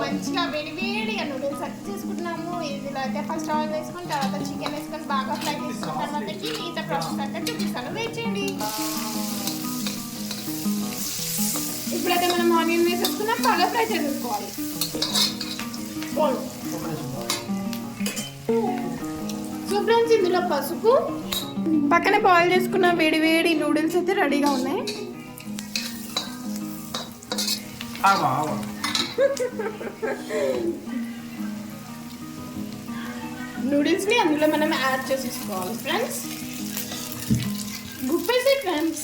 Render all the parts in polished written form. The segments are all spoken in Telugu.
మంచిగా వేడివేడిగా నూడిల్స్ సెట్ చేసుకుంటున్నాము. ఇందులో అయితే ఫస్ట్ ఆయిల్ వేసుకొని తర్వాత చికెన్ వేసుకొని బాగా ఫ్రై చేసుకున్న తర్వాతకి మిగతా ప్రాసెస్ అంటే చూపిస్తాను. వెయిట్ చేయండి. ఇప్పుడైతే మనం ఆనియన్ వేసేసుకున్నాం, బాగా ఫ్రై చేసేసుకోవాలి. సో ఫ్రెండ్స్, ఇందులో పసుపు, పక్కనే బాయిల్ చేసుకున్న వేడివేడి నూడిల్స్ అయితే రెడీగా ఉన్నాయి. నూడిల్స్ ని అందులో మనం యాడ్ చేసేసుకోవాలి ఫ్రెండ్స్. గుప్పేసి ఫ్రెండ్స్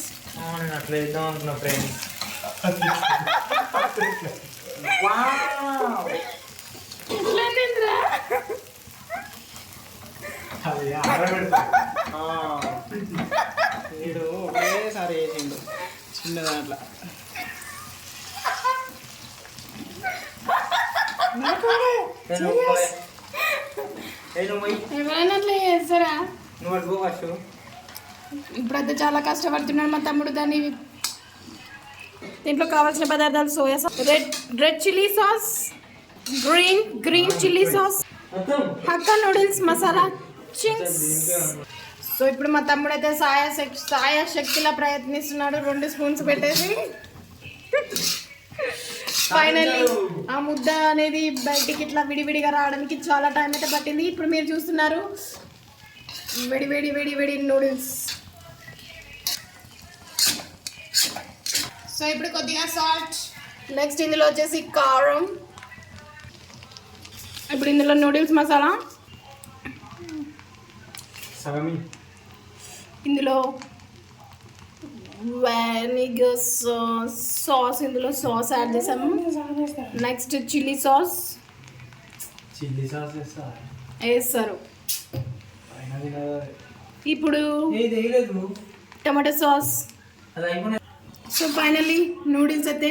అట్లా ఇద్దాం అనుకున్నా ఫ్రెండ్స్. వీడు ఒకేసారి వేసిండు చిన్న దాంట్లో. ఎవరైనా అట్లా చేస్తారా? నువ్వు ఇప్పుడైతే చాలా కష్టపడుతున్నాడు మా తమ్ముడు. దాన్ని దీంట్లో కావాల్సిన పదార్థాలు soya sauce, red chilli sauce, green chilli sauce, hakka noodles masala, Ching's. So ఇప్పుడు మా తమ్ముడు అయితే సాయా శక్తిలా ప్రయత్నిస్తున్నాడు. 2 స్పూన్స్ పెట్టేసి ఫైనల్లీ ఆ ముద్ద అనేది బయటికి ఇట్లా విడివిడిగా రావడానికి చాలా టైం అయితే పట్టింది. ఇప్పుడు మీరు చూస్తున్నారు వేడి వేడి వేడి వేడి నూడిల్స్. సో ఇప్పుడు కొద్దిగా సాల్ట్, నెక్స్ట్ ఇందులో వచ్చేసి కారం, ఇప్పుడు ఇందులో నూడిల్స్ మసాలా, ఇందులో వెనిగర్ సాస్ ఇందులో సాస్ యాడ్ చేసాము. నెక్స్ట్ చిల్లీ సాస్ వేస్తారు. ఇప్పుడు tomato sauce. So finally noodles అయితే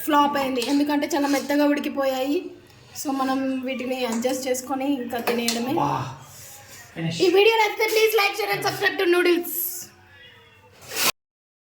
ఫ్లాప్ అయింది, ఎందుకంటే చాలా మెత్తగా ఉడికిపోయాయి. సో మనం వీటిని అడ్జస్ట్ చేసుకొని ఇంకా తినేయడమే. ఈ వీడియో నచ్చితే please like share and subscribe to noodles.